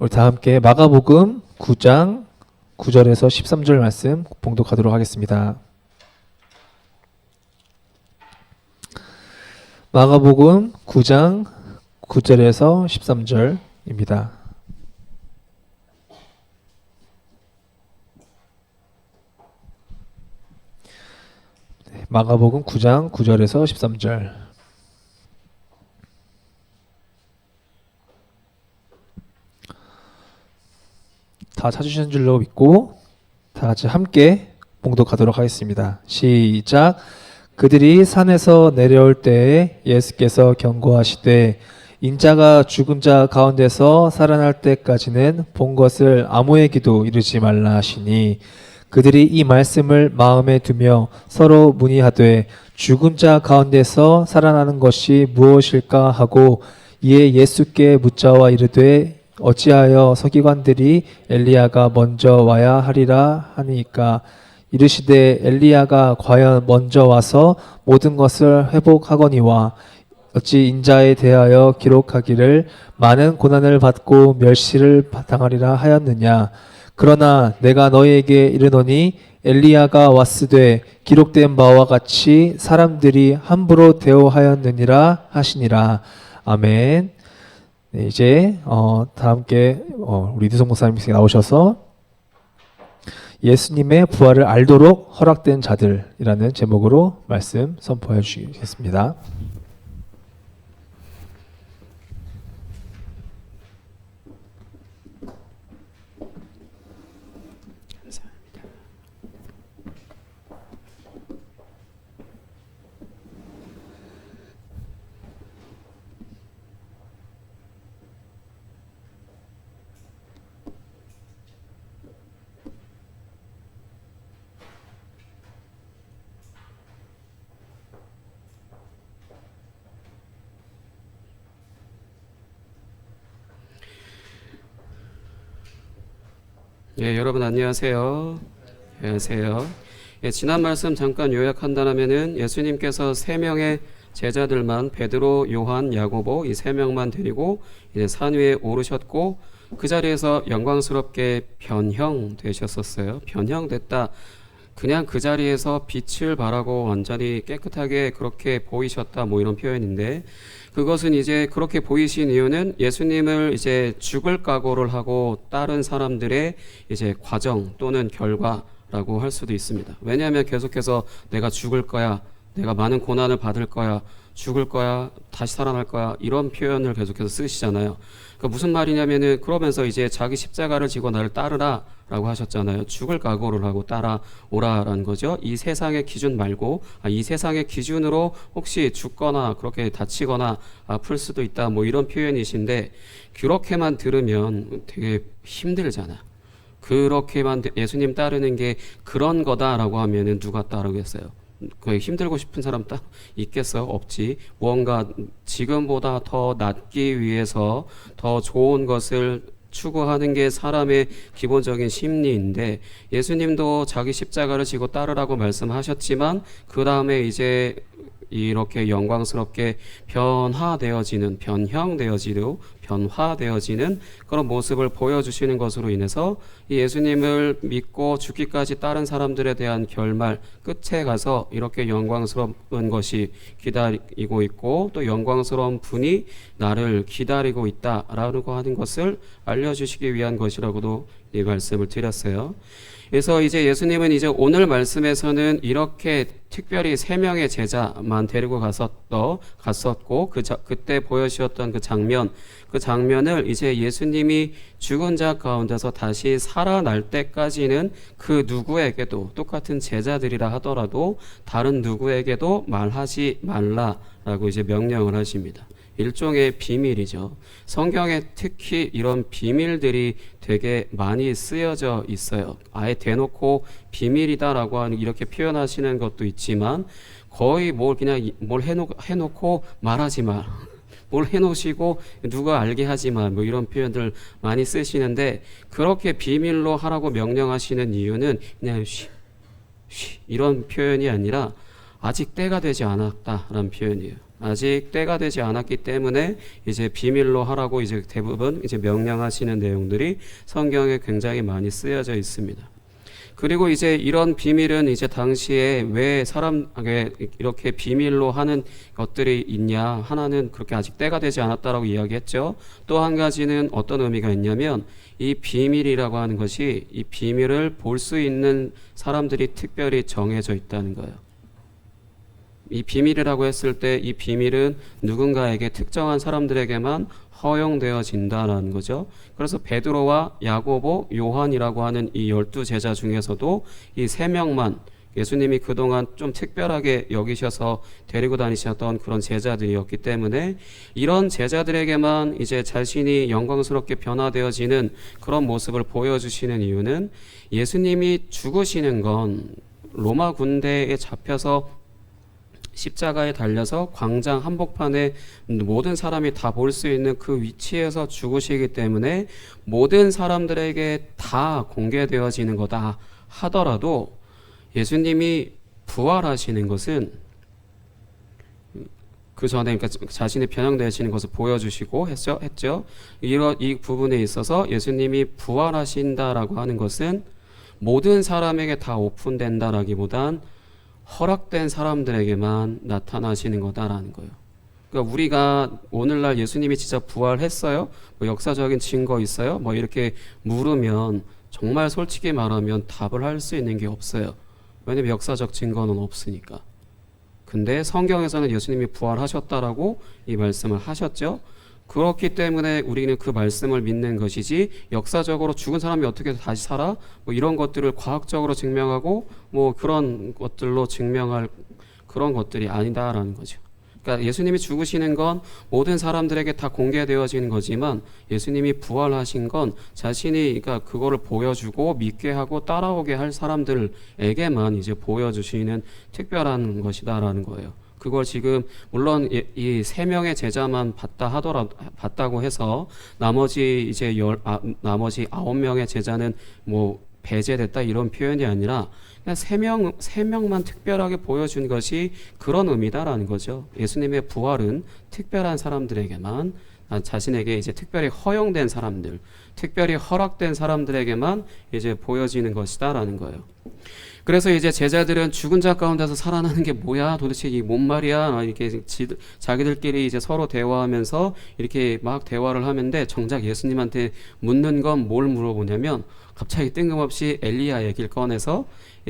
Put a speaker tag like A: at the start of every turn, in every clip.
A: 우리 다 함께 마가복음 9장 9절에서 13절 말씀 봉독하도록 하겠습니다. 마가복음 9장 9절에서 13절입니다. 마가복음 9장 9절에서 13절. 다 찾으신 줄로 믿고 다 같이 함께 봉독하도록 하겠습니다. 시작. 그들이 산에서 내려올 때에 예수께서 경고하시되 인자가 죽은 자 가운데서 살아날 때까지는 본 것을 아무에게도 이르지 말라 하시니 그들이 이 말씀을 마음에 두며 서로 문의하되 죽은 자 가운데서 살아나는 것이 무엇일까 하고 이에 예수께 묻자와 이르되 어찌하여 서기관들이 엘리야가 먼저 와야 하리라 하니까 이르시되 엘리야가 과연 먼저 와서 모든 것을 회복하거니와 어찌 인자에 대하여 기록하기를 많은 고난을 받고 멸시를 당하리라 하였느냐. 그러나 내가 너희에게 이르노니 엘리야가 왔으되 기록된 바와 같이 사람들이 함부로 대우하였느니라 하시니라. 아멘. 네, 이제 다 함께 우리 이두성 목사님께서 나오셔서 예수님의 부활을 알도록 허락된 자들이라는 제목으로 말씀 선포해 주시겠습니다.
B: 예, 여러분 안녕하세요. 안녕하세요. 예, 지난 말씀 잠깐 요약한다면은 예수님께서 세 명의 제자들만 베드로, 요한, 야고보 이 세 명만 데리고 이제 산 위에 오르셨고 그 자리에서 영광스럽게 변형되셨었어요. 변형됐다. 그냥 그 자리에서 빛을 발하고 완전히 깨끗하게 그렇게 보이셨다 뭐 이런 표현인데 그것은 이제 그렇게 보이신 이유는 예수님을 이제 죽을 각오를 하고 따른 사람들의 이제 과정 또는 결과라고 할 수도 있습니다. 왜냐하면 계속해서 내가 죽을 거야, 내가 많은 고난을 받을 거야, 죽을 거야, 다시 살아날 거야 이런 표현을 계속해서 쓰시잖아요. 그러니까 무슨 말이냐면은 그러면서 이제 자기 십자가를 지고 나를 따르라 라고 하셨잖아요. 죽을 각오를 하고 따라오라라는 거죠. 이 세상의 기준 말고 이 세상의 기준으로 혹시 죽거나 그렇게 다치거나 아플 수도 있다 뭐 이런 표현이신데 그렇게만 들으면 되게 힘들잖아. 그렇게만 예수님 따르는 게 그런 거다라고 하면은 누가 따르겠어요? 그 힘들고 싶은 사람 딱 있겠어요? 없지. 무언가 지금보다 더 낫기 위해서 더 좋은 것을 추구하는 게 사람의 기본적인 심리인데 예수님도 자기 십자가를 지고 따르라고 말씀하셨지만 그 다음에 이제 이렇게 영광스럽게 변형되어지는 그런 모습을 보여주시는 것으로 인해서 이 예수님을 믿고 죽기까지 따른 사람들에 대한 결말 끝에 가서 이렇게 영광스러운 것이 기다리고 있고 또 영광스러운 분이 나를 기다리고 있다라고 하는 것을 알려주시기 위한 것이라고도 이 말씀을 드렸어요. 그래서 이제 예수님은 이제 오늘 말씀에서는 이렇게 특별히 세 명의 제자만 데리고 갔었고 그때 보여주셨던 그 장면을 이제 예수님이 죽은 자 가운데서 다시 살아날 때까지는 그 누구에게도 똑같은 제자들이라 하더라도 다른 누구에게도 말하지 말라라고 이제 명령을 하십니다. 일종의 비밀이죠. 성경에 특히 이런 비밀들이 되게 많이 쓰여져 있어요. 아예 대놓고 비밀이다라고 하는 이렇게 표현하시는 것도 있지만 거의 뭘 해놓고 말하지 마. 뭘 해놓으시고 누가 알게 하지 마. 뭐 이런 표현들 많이 쓰시는데 그렇게 비밀로 하라고 명령하시는 이유는 그냥 쉬 이런 표현이 아니라 아직 때가 되지 않았다라는 표현이에요. 아직 때가 되지 않았기 때문에 이제 비밀로 하라고 이제 대부분 이제 명령하시는 내용들이 성경에 굉장히 많이 쓰여져 있습니다. 그리고 이제 이런 비밀은 이제 당시에 왜 사람에게 이렇게 비밀로 하는 것들이 있냐, 하나는 그렇게 아직 때가 되지 않았다라고 이야기했죠. 또 한 가지는 어떤 의미가 있냐면 이 비밀이라고 하는 것이 이 비밀을 볼 수 있는 사람들이 특별히 정해져 있다는 거예요. 이 비밀이라고 했을 때 이 비밀은 누군가에게 특정한 사람들에게만 허용되어진다라는 거죠. 그래서 베드로와 야고보, 요한이라고 하는 이 12제자 중에서도 이 3명만 예수님이 그동안 좀 특별하게 여기셔서 데리고 다니셨던 그런 제자들이었기 때문에 이런 제자들에게만 이제 자신이 영광스럽게 변화되어지는 그런 모습을 보여주시는 이유는 예수님이 죽으시는 건 로마 군대에 잡혀서 십자가에 달려서 광장 한복판에 모든 사람이 다 볼 수 있는 그 위치에서 죽으시기 때문에 모든 사람들에게 다 공개되어지는 거다 하더라도 예수님이 부활하시는 것은 그 전에 그러니까 자신이 변형되시는 것을 보여주시고 했죠. 이 부분에 있어서 예수님이 부활하신다라고 하는 것은 모든 사람에게 다 오픈된다라기보단 허락된 사람들에게만 나타나시는 거다라는 거예요. 그러니까 우리가 오늘날 예수님이 진짜 부활했어요? 뭐 역사적인 증거 있어요? 뭐 이렇게 물으면 정말 솔직히 말하면 답을 할 수 있는 게 없어요. 왜냐면 역사적 증거는 없으니까. 근데 성경에서는 예수님이 부활하셨다라고 이 말씀을 하셨죠. 그렇기 때문에 우리는 그 말씀을 믿는 것이지 역사적으로 죽은 사람이 어떻게 다시 살아? 뭐 이런 것들을 과학적으로 증명하고 뭐 그런 것들로 증명할 그런 것들이 아니다라는 거죠. 그러니까 예수님이 죽으시는 건 모든 사람들에게 다 공개되어지는 거지만 예수님이 부활하신 건 자신이 그러니까 그거를 보여주고 믿게 하고 따라오게 할 사람들에게만 이제 보여주시는 특별한 것이다라는 거예요. 그걸 지금 물론 이 3명의 제자만 봤다고 해서 나머지 이제 나머지 9명의 제자는 뭐 배제됐다 이런 표현이 아니라 그냥 3명만 특별하게 보여준 것이 그런 의미다라는 거죠. 예수님의 부활은 특별한 사람들에게만 자신에게 이제 특별히 허용된 사람들, 특별히 허락된 사람들에게만 이제 보여지는 것이다라는 거예요. 그래서 이제 제자들은 죽은 자 가운데서 살아나는 게 뭐야? 도대체 이 뭔 말이야? 이렇게 자기들끼리 이제 서로 대화하면서 이렇게 막 대화를 하는데 정작 예수님한테 묻는 건 뭘 물어보냐면 갑자기 뜬금없이 엘리야 얘기를 꺼내서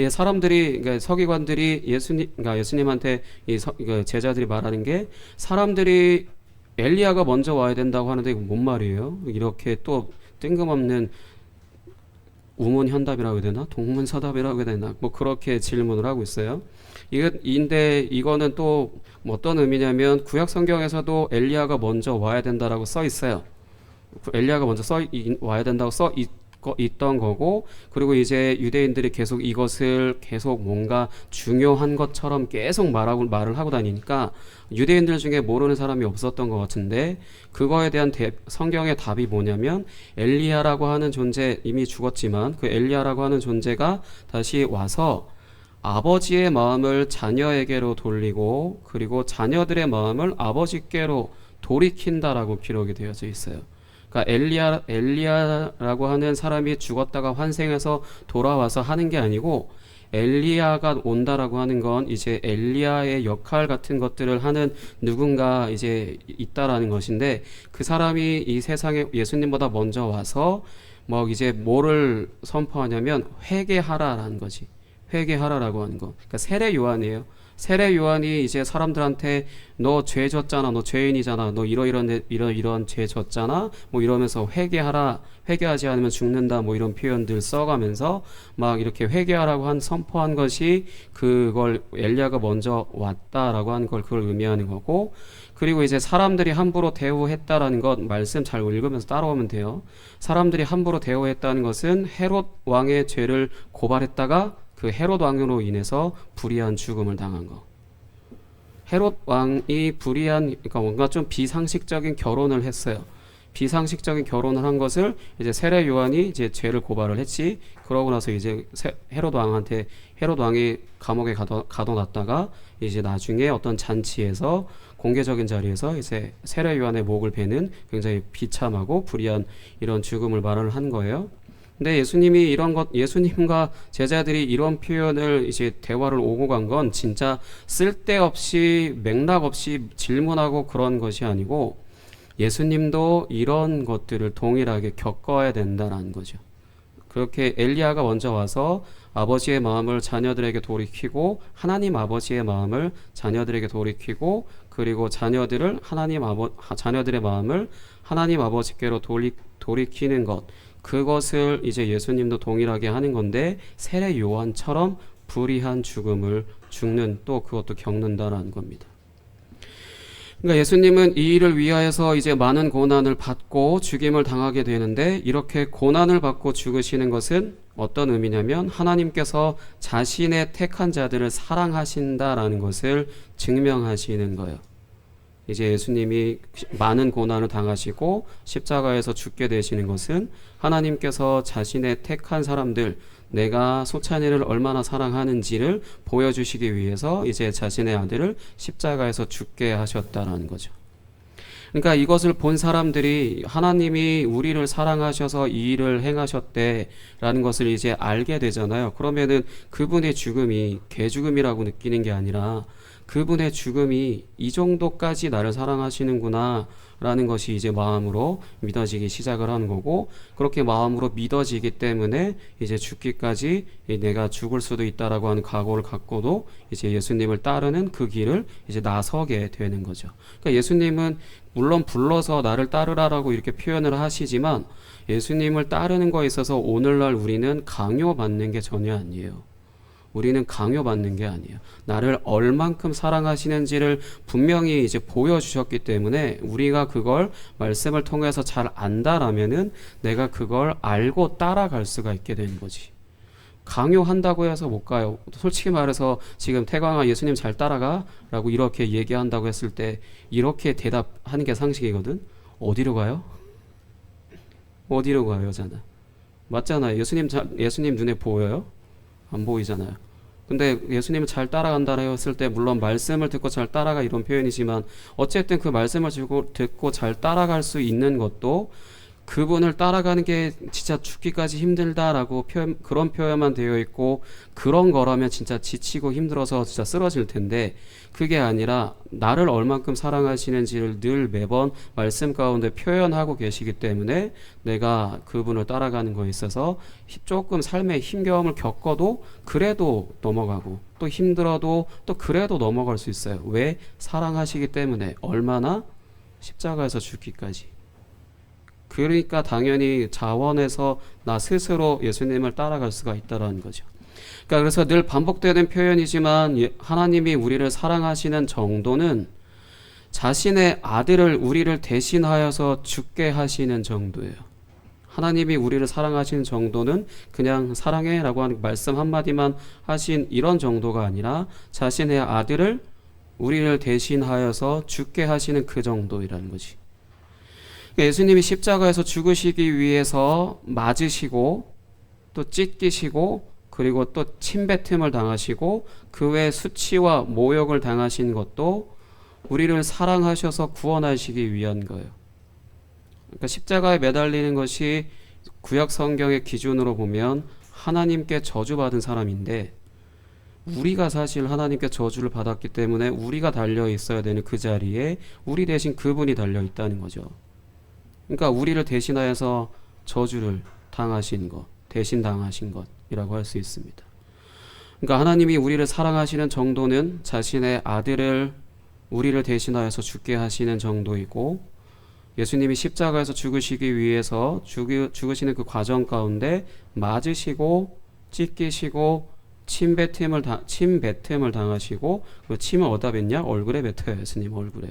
B: 사람들이 그러니까 서기관들이 그러니까 예수님한테 그러니까 제자들이 말하는 게 사람들이 엘리야가 먼저 와야 된다고 하는데 이거 뭔 말이에요? 이렇게 또 뜬금없는 우문현답이라고 해야 되나? 동문서답이라고 해야 되나? 뭐 그렇게 질문을 하고 있어요. 이거는 또 뭐 어떤 의미냐면 구약 성경에서도 엘리야가 먼저 와야 된다라고 써 있어요. 엘리야가 먼저 와야 된다고 있던 거고, 그리고 이제 유대인들이 계속 이것을 계속 뭔가 중요한 것처럼 계속 말을 하고 다니니까 유대인들 중에 모르는 사람이 없었던 것 같은데, 그거에 대한 성경의 답이 뭐냐면 엘리야라고 하는 존재, 이미 죽었지만 그 엘리야라고 하는 존재가 다시 와서 아버지의 마음을 자녀에게로 돌리고 그리고 자녀들의 마음을 아버지께로 돌이킨다라고 기록이 되어져 있어요. 그러니까 엘리야라고 하는 사람이 죽었다가 환생해서 돌아와서 하는 게 아니고, 엘리야가 온다라고 하는 건 이제 엘리야의 역할 같은 것들을 하는 누군가 이제 있다라는 것인데, 그 사람이 이 세상에 예수님보다 먼저 와서 뭐 이제 뭐를 선포하냐면 회개하라라는 거지. 회개하라라고 하는 거. 그러니까 세례 요한이에요. 세례 요한이 이제 사람들한테 너 죄 졌잖아, 너 죄인이잖아, 너 이런 죄 졌잖아, 뭐 이러면서 회개하라, 회개하지 않으면 죽는다, 뭐 이런 표현들 써가면서 막 이렇게 회개하라고 선포한 것이 그걸 엘리야가 먼저 왔다라고 하는 걸 그걸 의미하는 거고, 그리고 이제 사람들이 함부로 대우했다라는 것 말씀 잘 읽으면서 따라오면 돼요. 사람들이 함부로 대우했다는 것은 헤롯 왕의 죄를 고발했다가 그 헤롯 왕으로 인해서 불의한 죽음을 당한 거. 헤롯 왕이 그러니까 뭔가 좀 비상식적인 결혼을 했어요. 비상식적인 결혼을 한 것을 이제 세례 요한이 이제 죄를 고발을 했지. 그러고 나서 이제 헤롯 왕이 감옥에 가둬놨다가 이제 나중에 어떤 잔치에서 공개적인 자리에서 이제 세례 요한의 목을 베는 굉장히 비참하고 불의한 이런 죽음을 말을 한 거예요. 근데 예수님과 제자들이 이런 표현을 이제 대화를 오고 간 건 진짜 쓸데없이 맥락 없이 질문하고 그런 것이 아니고 예수님도 이런 것들을 동일하게 겪어야 된다는 거죠. 그렇게 엘리야가 먼저 와서 아버지의 마음을 자녀들에게 돌이키고 하나님 아버지의 마음을 자녀들에게 돌이키고 그리고 자녀들의 마음을 하나님 아버지께로 돌이키는 것, 그것을 이제 예수님도 동일하게 하는 건데 세례 요한처럼 불의한 죽음을 죽는, 또 그것도 겪는다라는 겁니다. 그러니까 예수님은 이 일을 위하여서 이제 많은 고난을 받고 죽임을 당하게 되는데, 이렇게 고난을 받고 죽으시는 것은 어떤 의미냐면 하나님께서 자신의 택한 자들을 사랑하신다라는 것을 증명하시는 거예요. 이제 예수님이 많은 고난을 당하시고 십자가에서 죽게 되시는 것은 하나님께서 자신의 택한 사람들, 내가 소찬이를 얼마나 사랑하는지를 보여주시기 위해서 이제 자신의 아들을 십자가에서 죽게 하셨다라는 거죠. 그러니까 이것을 본 사람들이 하나님이 우리를 사랑하셔서 이 일을 행하셨대라는 것을 이제 알게 되잖아요. 그러면은 그분의 죽음이 개죽음이라고 느끼는 게 아니라 그분의 죽음이 이 정도까지 나를 사랑하시는구나 라는 것이 이제 마음으로 믿어지기 시작을 하는 거고, 그렇게 마음으로 믿어지기 때문에 이제 죽기까지 내가 죽을 수도 있다라고 하는 각오를 갖고도 이제 예수님을 따르는 그 길을 이제 나서게 되는 거죠. 그러니까 예수님은 물론 불러서 나를 따르라라고 이렇게 표현을 하시지만 예수님을 따르는 거에 있어서 오늘날 우리는 강요받는 게 전혀 아니에요. 우리는 강요받는 게 아니에요. 나를 얼만큼 사랑하시는지를 분명히 이제 보여주셨기 때문에 우리가 그걸 말씀을 통해서 잘 안다라면은 내가 그걸 알고 따라갈 수가 있게 되는 거지. 강요한다고 해서 못 가요. 솔직히 말해서 지금 태광아 예수님 잘 따라가 라고 이렇게 얘기한다고 했을 때 이렇게 대답하는 게 상식이거든. 어디로 가요? 어디로 가요? 잖아. 맞잖아요. 예수님 눈에 보여요? 안 보이잖아요. 근데 예수님을 잘 따라간다 했을 때 물론 말씀을 듣고 잘 따라가 이런 표현이지만 어쨌든 그 말씀을 듣고 잘 따라갈 수 있는 것도 그분을 따라가는 게 진짜 죽기까지 힘들다라고 그런 표현만 되어 있고, 그런 거라면 진짜 지치고 힘들어서 진짜 쓰러질 텐데 그게 아니라 나를 얼만큼 사랑하시는지를 늘 매번 말씀 가운데 표현하고 계시기 때문에 내가 그분을 따라가는 거에 있어서 조금 삶의 힘겨움을 겪어도 그래도 넘어가고, 또 힘들어도 또 그래도 넘어갈 수 있어요. 왜? 사랑하시기 때문에. 얼마나? 십자가에서 죽기까지. 그러니까 당연히 자원해서 나 스스로 예수님을 따라갈 수가 있다는 거죠. 그러니까 그래서 늘 반복되는 표현이지만 하나님이 우리를 사랑하시는 정도는 자신의 아들을 우리를 대신하여서 죽게 하시는 정도예요. 하나님이 우리를 사랑하시는 정도는 그냥 사랑해 라고 하는 말씀 한마디만 하신 이런 정도가 아니라 자신의 아들을 우리를 대신하여서 죽게 하시는 그 정도이라는 거지. 예수님이 십자가에서 죽으시기 위해서 맞으시고 또 찢기시고 그리고 또 침뱉음을 당하시고 그 외 수치와 모욕을 당하신 것도 우리를 사랑하셔서 구원하시기 위한 거예요. 그러니까 십자가에 매달리는 것이 구약 성경의 기준으로 보면 하나님께 저주받은 사람인데, 우리가 사실 하나님께 저주를 받았기 때문에 우리가 달려 있어야 되는 그 자리에 우리 대신 그분이 달려 있다는 거죠. 그러니까 우리를 대신하여서 저주를 당하신 것, 대신 당하신 것이라고 할 수 있습니다. 그러니까 하나님이 우리를 사랑하시는 정도는 자신의 아들을 우리를 대신하여서 죽게 하시는 정도이고, 예수님이 십자가에서 죽으시기 위해서 죽으시는 그 과정 가운데 맞으시고 찢기시고 침뱉음을 당하시고, 그 침을 어디다 뱉냐? 얼굴에 뱉어요. 예수님 얼굴에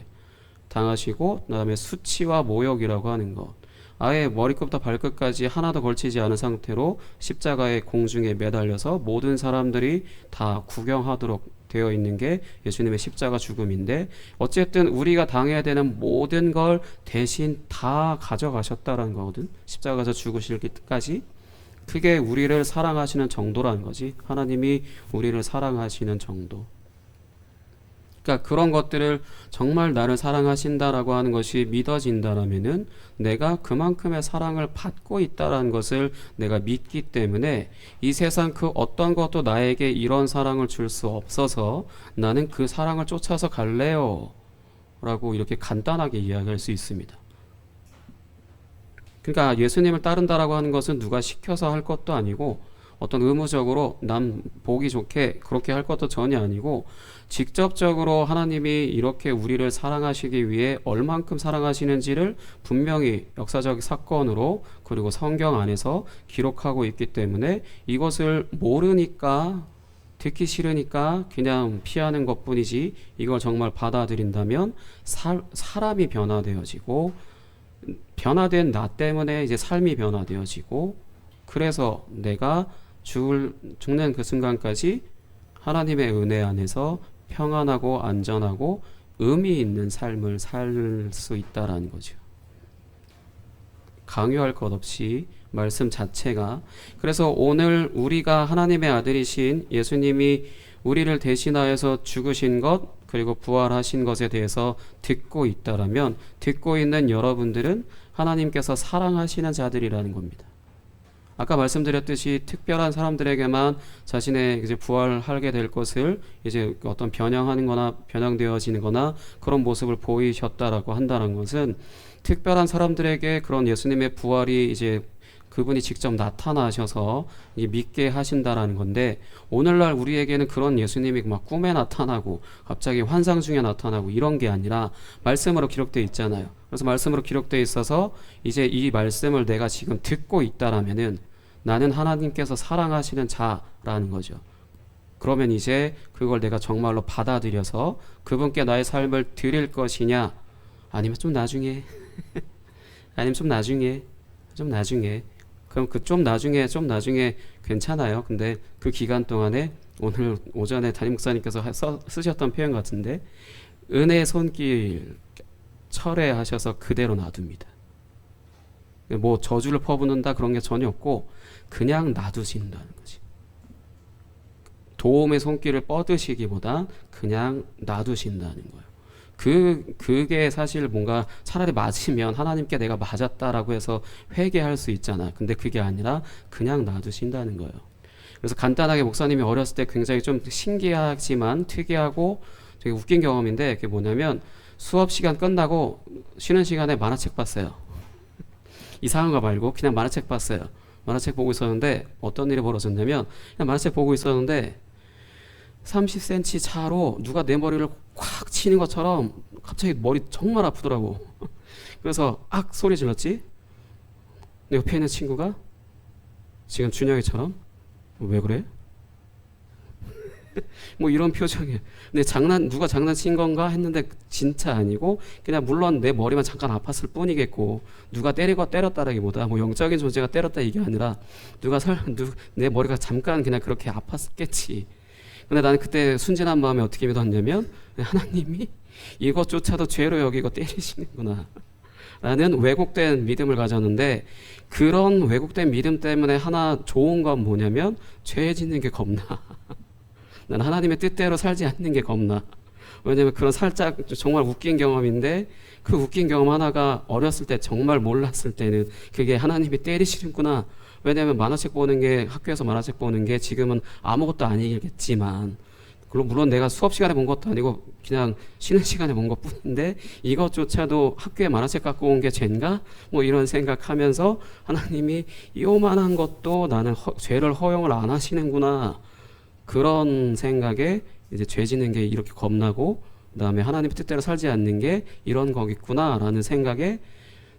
B: 당하시고, 그 다음에 수치와 모욕이라고 하는 것, 아예 머리끝부터 발끝까지 하나도 걸치지 않은 상태로 십자가의 공중에 매달려서 모든 사람들이 다 구경하도록 되어 있는 게 예수님의 십자가 죽음인데, 어쨌든 우리가 당해야 되는 모든 걸 대신 다 가져가셨다라는 거거든. 십자가에서 죽으실 때까지. 그게 우리를 사랑하시는 정도라는 거지. 하나님이 우리를 사랑하시는 정도. 그러니까 그런 것들을 정말 나를 사랑하신다라고 하는 것이 믿어진다라면은 내가 그만큼의 사랑을 받고 있다라는 것을 내가 믿기 때문에 이 세상 그 어떤 것도 나에게 이런 사랑을 줄 수 없어서 나는 그 사랑을 쫓아서 갈래요 라고 이렇게 간단하게 이야기할 수 있습니다. 그러니까 예수님을 따른다라고 하는 것은 누가 시켜서 할 것도 아니고 어떤 의무적으로 남 보기 좋게 그렇게 할 것도 전혀 아니고 직접적으로 하나님이 이렇게 우리를 사랑하시기 위해 얼만큼 사랑하시는지를 분명히 역사적 사건으로 그리고 성경 안에서 기록하고 있기 때문에 이것을 모르니까 듣기 싫으니까 그냥 피하는 것뿐이지 이걸 정말 받아들인다면 사람이 변화되어지고 변화된 나 때문에 이제 삶이 변화되어지고 그래서 내가 죽는 그 순간까지 하나님의 은혜 안에서 평안하고 안전하고 의미 있는 삶을 살 수 있다라는 거죠. 강요할 것 없이 말씀 자체가 그래서 오늘 우리가 하나님의 아들이신 예수님이 우리를 대신하여서 죽으신 것 그리고 부활하신 것에 대해서 듣고 있다라면 듣고 있는 여러분들은 하나님께서 사랑하시는 자들이라는 겁니다. 아까 말씀드렸듯이 특별한 사람들에게만 자신의 이제 부활하게 될 것을 이제 어떤 변형하는 거나 변형되어지는 거나 그런 모습을 보이셨다라고 한다는 것은 특별한 사람들에게 그런 예수님의 부활이 이제 그분이 직접 나타나셔서 믿게 하신다라는 건데 오늘날 우리에게는 그런 예수님이 막 꿈에 나타나고 갑자기 환상 중에 나타나고 이런 게 아니라 말씀으로 기록되어 있잖아요. 그래서 말씀으로 기록되어 있어서 이제 이 말씀을 내가 지금 듣고 있다라면은 나는 하나님께서 사랑하시는 자라는 거죠. 그러면 이제 그걸 내가 정말로 받아들여서 그분께 나의 삶을 드릴 것이냐 아니면 좀 나중에 아니면 좀 나중에 그럼 그 좀 나중에 괜찮아요. 근데 그 기간 동안에 오늘 오전에 담임 목사님께서 쓰셨던 표현 같은데 은혜의 손길 철회하셔서 그대로 놔둡니다. 뭐 저주를 퍼붓는다 그런 게 전혀 없고 그냥 놔두신다는 거지. 도움의 손길을 뻗으시기보다 그냥 놔두신다는 거예요. 그게 사실 뭔가 차라리 맞으면 하나님께 내가 맞았다라고 해서 회개할 수 있잖아. 근데 그게 아니라 그냥 놔두신다는 거예요. 그래서 간단하게 목사님이 어렸을 때 굉장히 좀 신기하지만 특이하고 되게 웃긴 경험인데 그게 뭐냐면 수업 시간 끝나고 쉬는 시간에 만화책 봤어요. 이상한 거 말고 그냥 만화책 봤어요. 만화책 보고 있었는데 어떤 일이 벌어졌냐면 그냥 만화책 보고 있었는데 30cm 차로 누가 내 머리를 콱 치는 것처럼 갑자기 머리 정말 아프더라고. 그래서 악 소리 질렀지. 내 옆에 있는 친구가 지금 준영이처럼 왜 그래? 뭐 이런 표정이에요. 근데 누가 장난친 건가 했는데 진짜 아니고 그냥 물론 내 머리만 잠깐 아팠을 뿐이겠고 누가 때렸다라기보다 뭐 영적인 존재가 때렸다 이게 아니라 내 머리가 잠깐 그냥 그렇게 아팠겠지. 근데 나는 그때 순진한 마음에 어떻게 믿었냐면 하나님이 이것조차도 죄로 여기고 때리시는구나 라는 왜곡된 믿음을 가졌는데 그런 왜곡된 믿음 때문에 하나 좋은 건 뭐냐면 죄 짓는 게 겁나. 난 하나님의 뜻대로 살지 않는 게 겁나. 왜냐면 그런 살짝 정말 웃긴 경험인데 그 웃긴 경험 하나가 어렸을 때 정말 몰랐을 때는 그게 하나님이 때리시는구나. 왜냐면 학교에서 만화책 보는 게 지금은 아무것도 아니겠지만 물론 내가 수업 시간에 본 것도 아니고 그냥 쉬는 시간에 본 것뿐인데 이것조차도 학교에 만화책 갖고 온 게 죄인가? 뭐 이런 생각하면서 하나님이 요만한 것도 나는 죄를 허용을 안 하시는구나. 그런 생각에 이제 죄 짓는 게 이렇게 겁나고 그다음에 하나님의 뜻대로 살지 않는 게 이런 거겠구나라는 생각에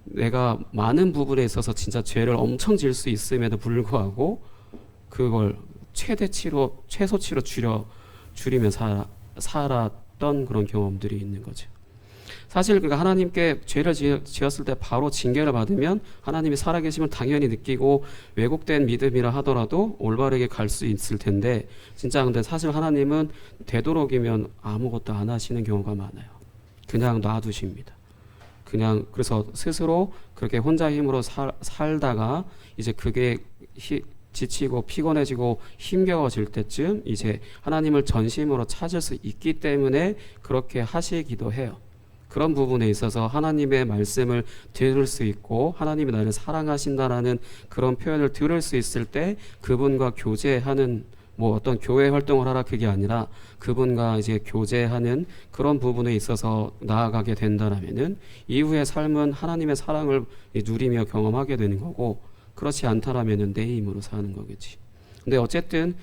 B: 내가 많은 부분에 있어서 진짜 죄를 엄청 질 수 있음에도 불구하고 그걸 최소치로 줄이며 살았던 그런 경험들이 있는 거죠. 사실 그러니까 하나님께 죄를 지었을 때 바로 징계를 받으면 하나님이 살아계심을 당연히 느끼고 왜곡된 믿음이라 하더라도 올바르게 갈 수 있을 텐데 진짜 근데 사실 하나님은 되도록이면 아무것도 안 하시는 경우가 많아요. 그냥 놔두십니다. 그냥 그래서 스스로 그렇게 혼자 힘으로 살다가 이제 그게 지치고 피곤해지고 힘겨워질 때쯤 이제 하나님을 전심으로 찾을 수 있기 때문에 그렇게 하시기도 해요. 그런 부분에 있어서 하나님의 말씀을 들을 수 있고 하나님이 나를 사랑하신다라는 그런 표현을 들을 수 있을 때 그분과 교제하는 뭐 어떤 교회 활동을 하라 그게 아니라 그분과 이제 교제하는 그런 부분에 있어서 나아가게 된다라면은 이후의 삶은 하나님의 사랑을 누리며 경험하게 되는 거고, 그렇지 않다라면은 내 힘으로 사는 거겠지. 근데 어쨌든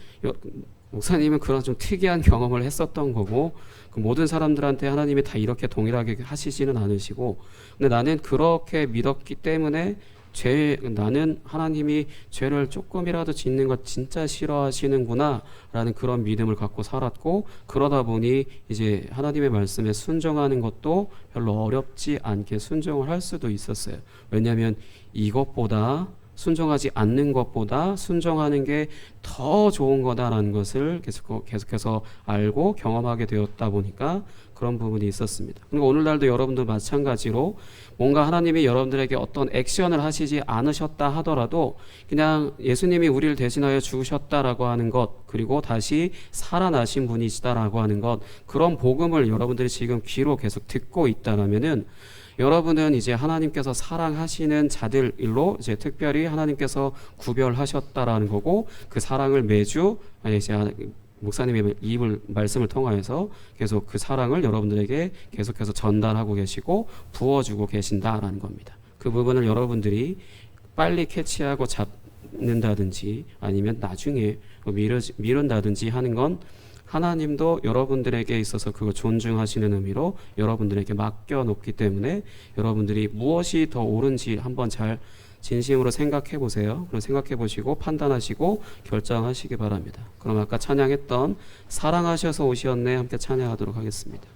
B: 목사님은 그런 좀 특이한 경험을 했었던 거고, 그 모든 사람들한테 하나님이 다 이렇게 동일하게 하시지는 않으시고, 근데 나는 그렇게 믿었기 때문에 나는 하나님이 죄를 조금이라도 짓는 것 진짜 싫어하시는구나 라는 그런 믿음을 갖고 살았고, 그러다 보니 이제 하나님의 말씀에 순종하는 것도 별로 어렵지 않게 순종을 할 수도 있었어요. 왜냐하면 이것보다 순종하지 않는 것보다 순종하는 게 더 좋은 거다라는 것을 계속해서 알고 경험하게 되었다 보니까 그런 부분이 있었습니다. 그리고 오늘날도 여러분들 마찬가지로 뭔가 하나님이 여러분들에게 어떤 액션을 하시지 않으셨다 하더라도 그냥 예수님이 우리를 대신하여 죽으셨다라고 하는 것, 그리고 다시 살아나신 분이시다라고 하는 것, 그런 복음을 여러분들이 지금 귀로 계속 듣고 있다라면은 여러분은 이제 하나님께서 사랑하시는 자들로 이제 특별히 하나님께서 구별하셨다라는 거고, 그 사랑을 매주 이제 목사님의 말씀을 통하여서 계속 그 사랑을 여러분들에게 계속해서 전달하고 계시고 부어주고 계신다라는 겁니다. 그 부분을 여러분들이 빨리 캐치하고 잡는다든지 아니면 나중에 미룬다든지 하는 건 하나님도 여러분들에게 있어서 그거 존중하시는 의미로 여러분들에게 맡겨놓기 때문에 여러분들이 무엇이 더 옳은지 한번 잘 진심으로 생각해 보세요. 그럼 생각해 보시고 판단하시고 결정하시기 바랍니다. 그럼 아까 찬양했던 사랑하셔서 오셨네 함께 찬양하도록 하겠습니다.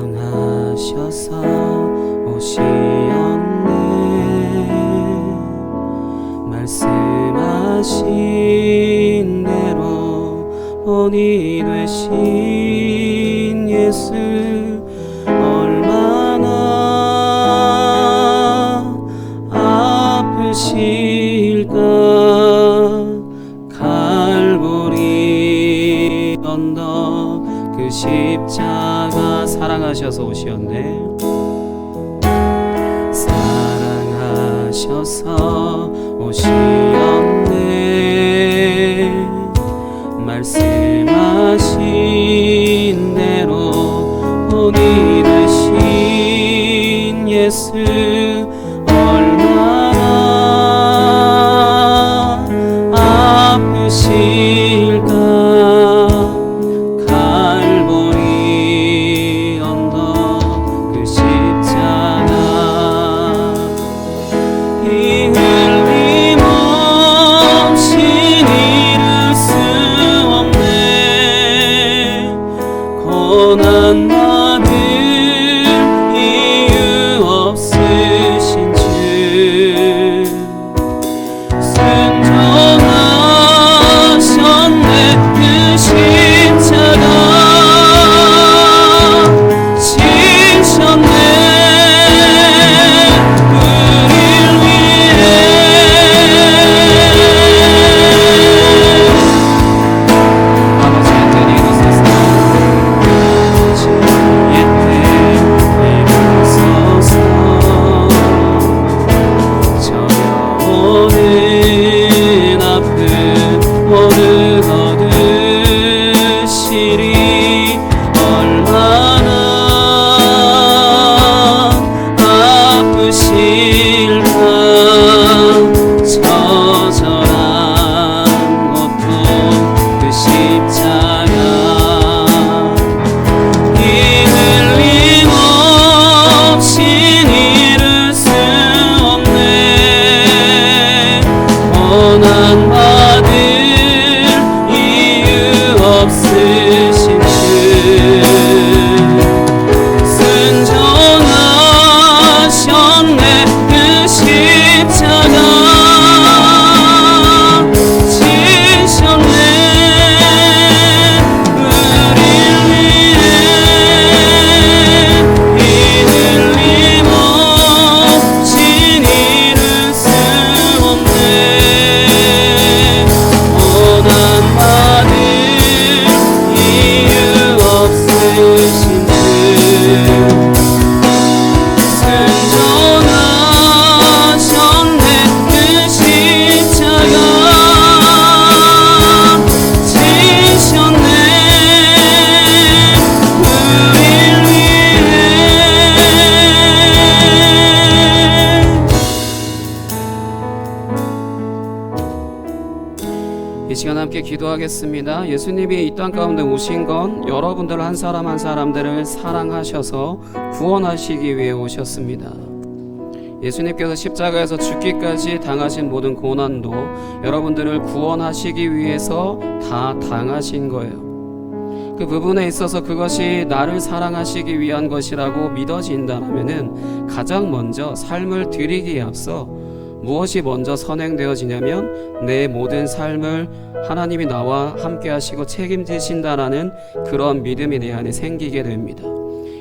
B: 사랑하셔서 오시었네 말씀하신 대로 본이 되신 예수 얼마나 아프실까. 갈보리 언덕 그 십자가 사랑하셔서 오셨네. 사랑하셔서 오시었네 말씀하신 대로 본이 되신 예수 얼마나 아프실까. 갈보리 언덕 그 십자가 이 흘림 없이 이룰 수 없네. 고난 받을 이유 없으신 주 시간 함께 기도하겠습니다. 예수님이 이 땅 가운데 오신 건 여러분들 한 사람 한 사람들을 사랑하셔서 구원하시기 위해 오셨습니다. 예수님께서 십자가에서 죽기까지 당하신 모든 고난도 여러분들을 구원하시기 위해서 다 당하신 거예요. 그 부분에 있어서 그것이 나를 사랑하시기 위한 것이라고 믿어진다면은 가장 먼저 삶을 드리기에 앞서 무엇이 먼저 선행되어지냐면 내 모든 삶을 하나님이 나와 함께 하시고 책임지신다라는 그런 믿음이 내 안에 생기게 됩니다.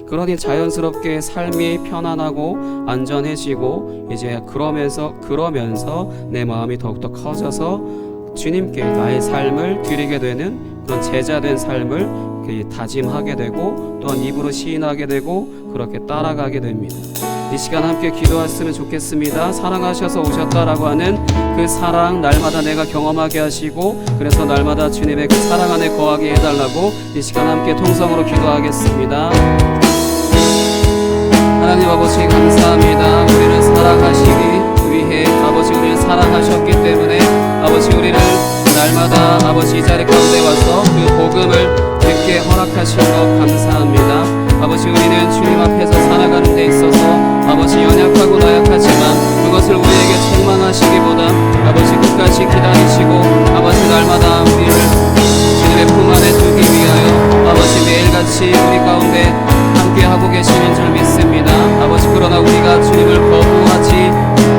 B: 그러니 자연스럽게 삶이 편안하고 안전해지고 이제 그러면서 내 마음이 더욱더 커져서 주님께 나의 삶을 드리게 되는 그런 제자된 삶을 다짐하게 되고 또한 입으로 시인하게 되고 그렇게 따라가게 됩니다. 이 시간 함께 기도했으면 좋겠습니다. 사랑하셔서 오셨다라고 하는 그 사랑 날마다 내가 경험하게 하시고 그래서 날마다 주님의 그 사랑 안에 거하게 해달라고 이 시간 함께 통성으로 기도하겠습니다. 하나님 아버지 감사합니다. 우리를 사랑하시기 위해 아버지 우리를 사랑하셨기 때문에 아버지 우리를 날마다 아버지 이 자리 가운데 와서 그 복음을 듣게 허락하신 것 감사합니다. 아버지 우리는 주님 앞에서 살아가는 데 있어서 아버지 연약하고 나약하지만 그것을 우리에게 책망하시기보다 아버지 끝까지 기다리시고 아버지 날마다 우리를 주님의 품 안에 두기 위하여 아버지 매일같이 우리 가운데 함께하고 계시는 줄 믿습니다. 아버지 그러나 우리가 주님을 거부하지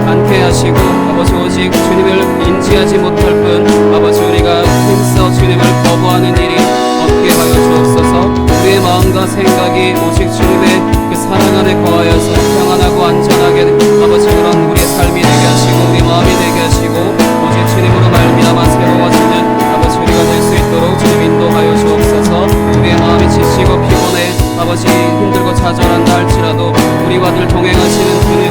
B: 않게 하시고 아버지 오직 주님을 인지하지 못할 뿐 아버지 우리가 힘써 주님을 거부하는 일이 없게 하여 주옵소서. 우리의 마음과 생각이 오직 주님의 그 사랑 안에 거하여서 평안하고 안전하게 아버지 그런 우리의 삶이 되게 하시고 우리 마음이 되게 하시고 오직 주님으로 말미암아 새로워지는 아버지 우리가 될 수 있도록 주님 인도하여 주옵소서. 우리의 마음이 지치고 피곤해 아버지 힘들고 좌절한다 할지라도 우리와 늘 동행하시는 주님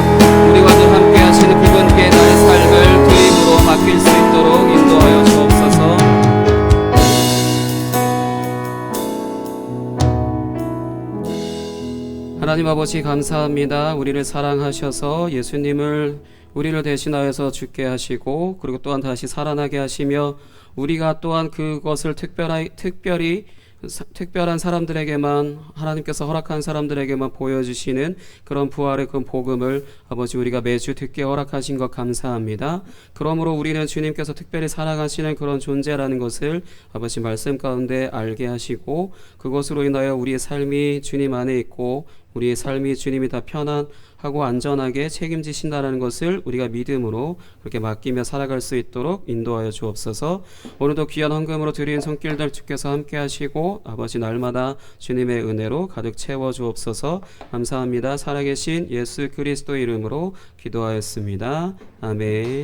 B: 우리와 늘 함께 하시는 그분께 나의 삶을 그 힘으로 맡길 수 있도록 인도하여 주옵소서. 하나님 아버지 감사합니다. 우리를 사랑하셔서 예수님을 우리를 대신하여서 죽게 하시고 그리고 또한 다시 살아나게 하시며 우리가 또한 그것을 특별한 사람들에게만 하나님께서 허락한 사람들에게만 보여주시는 그런 부활의 그 복음을 아버지 우리가 매주 듣게 허락하신 것 감사합니다. 그러므로 우리는 주님께서 특별히 사랑하시는 그런 존재라는 것을 아버지 말씀 가운데 알게 하시고 그것으로 인하여 우리의 삶이 주님 안에 있고 우리의 삶이 주님이 다 편안하고 안전하게 책임지신다는 것을 우리가 믿음으로 그렇게 맡기며 살아갈 수 있도록 인도하여 주옵소서. 오늘도 귀한 헌금으로 드린 손길들 주께서 함께 하시고 아버지 날마다 주님의 은혜로 가득 채워 주옵소서. 감사합니다. 살아계신 예수 그리스도 이름으로 기도하였습니다. 아멘.